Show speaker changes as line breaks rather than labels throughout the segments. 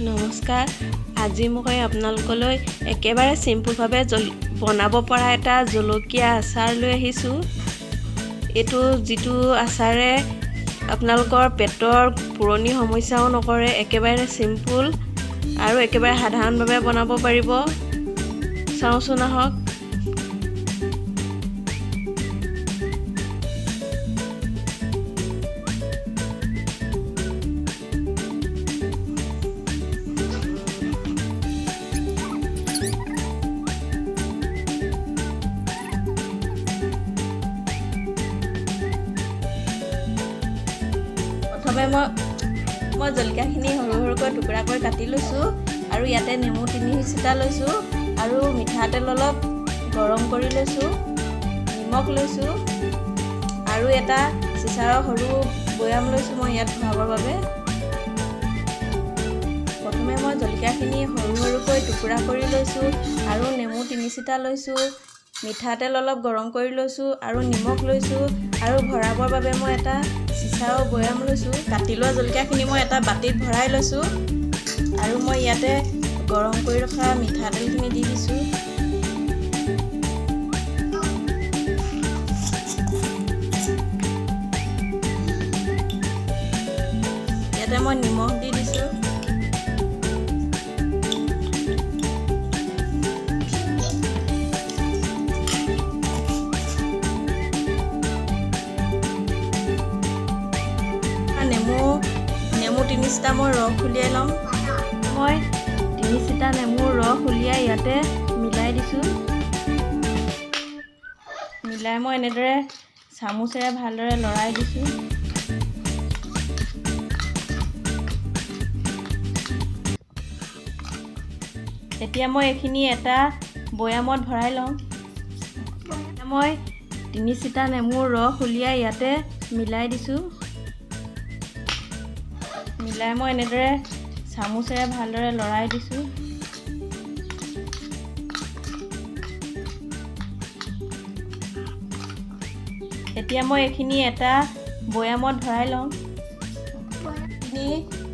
নমস্কাৰ। আজি মই আপোনালোকলৈ একেবাৰে চিম্পুলভাৱে বনাব পৰা এটা জলকীয়া আচাৰ লৈ আহিছোঁ। এইটো যিটো আচাৰে আপোনালোকৰ পেটৰ পুৰণি সমস্যাও নকৰে, একেবাৰে চিম্পুল আৰু একেবাৰে সাধাৰণভাৱে বনাব পাৰিব। চাওঁচোন আহক। প্ৰথমে মই জলকীয়াখিনি সৰু সৰুকৈ টুকুৰা কৰি কাটি লৈছোঁ আৰু ইয়াতে নেমু 3 চিটা লৈছোঁ আৰু মিঠাতেল অলপ গৰম কৰি লৈছোঁ, নিমখ লৈছোঁ আৰু এটা চিচাৰৰ সৰু বৈয়াম লৈছোঁ মই ইয়াত ভৰাবৰ বাবে। প্ৰথমে মই জলকীয়াখিনি সৰু সৰুকৈ টুকুৰা কৰি লৈছোঁ আৰু নেমু 3 চিটা লৈছোঁ, মিঠাতেল অলপ গৰম কৰি লৈছোঁ আৰু নিমখ লৈছোঁ আৰু ভৰাবৰ বাবে মই এটা চিচাৰৰ বৈয়াম লৈছোঁ। কাটি লোৱা জলকীয়াখিনি মই এটা বাতিত ভৰাই লৈছোঁ আৰু মই ইয়াতে গৰম কৰি ৰখা মিঠাতেলখিনি দি দিছোঁ। ইয়াতে মই নিমখ দি দিছোঁ। নেমু 3 চিটা মই ৰস উলিয়াই ল'ম। মই 3 চিটা নেমুৰ ৰস উলিয়াই ইয়াতে মিলাই দিছোঁ। মিলাই মই এনেদৰে চামুচেৰে ভালদৰে লৰাই দিছোঁ। এতিয়া মই এইখিনি এটা বৈয়ামত ভৰাই লওঁ। মই 3 চিটা নেমুৰ ৰস উলিয়াই ইয়াতে মিলাই দিছোঁ। মিলাই মই এনেদৰে চামুচেৰে ভালদৰে লৰাই দিছোঁ। এতিয়া মই এইখিনি এটা বৈয়ামত ভৰাই লওঁ।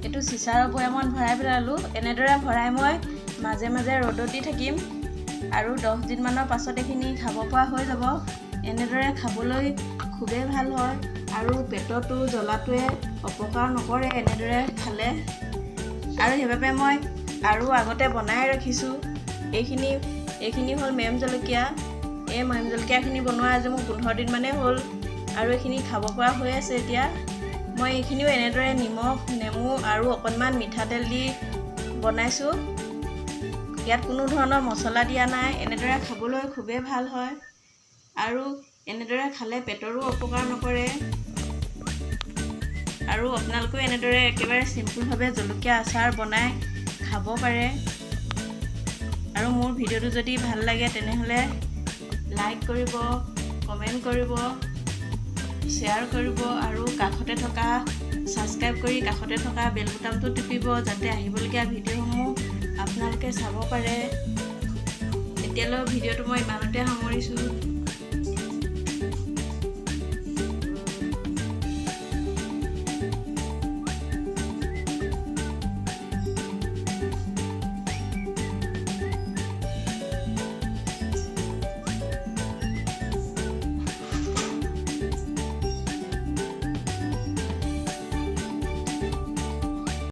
এইটো চিচাৰৰ বৈয়ামত ভৰাই পেলালোঁ। এনেদৰে ভৰাই মই মাজে মাজে ৰ'দত দি থাকিম আৰু 10 দিনমানৰ পাছত এইখিনি খাব পৰা হৈ যাব। এনেদৰে খাবলৈ খুবেই ভাল হয় আৰু পেটতো জ্বলাটোৱে অপকাৰ নকৰে এনেদৰে খালে। আৰু সেইবাবে মই আৰু আগতে বনাই ৰাখিছোঁ। এইখিনি হ'ল মেম জলকীয়া। এই মেম জলকীয়াখিনি বনোৱা আজি মোৰ 15 দিনমানেই হ'ল আৰু এইখিনি খাব পৰা হৈ আছে এতিয়া। মই এইখিনিও এনেদৰে নিমখ, নেমু আৰু অকণমান মিঠাতেল দি বনাইছোঁ। ইয়াত কোনো ধৰণৰ মছলা দিয়া নাই। এনেদৰে খাবলৈ খুবেই ভাল হয় আৰু এনেদৰে খালে পেটৰো অপকাৰ নকৰে। আৰু আপোনালোকেও এনেদৰে একেবাৰে চিম্পুলভাৱে জলকীয়া আচাৰ বনাই খাব পাৰে। আৰু মোৰ ভিডিঅ'টো যদি ভাল লাগে তেনেহ'লে লাইক কৰিব, কমেণ্ট কৰিব, শ্বেয়াৰ কৰিব আৰু কাষতে থকা ছাবস্ক্ৰাইব কৰি কাষতে থকা বেল বুটামটো টিপিব যাতে আহিবলগীয়া ভিডিঅ'সমূহ আপোনালোকে চাব পাৰে। এতিয়ালৈ ভিডিঅ'টো মই ইমানতে সামৰিছোঁ।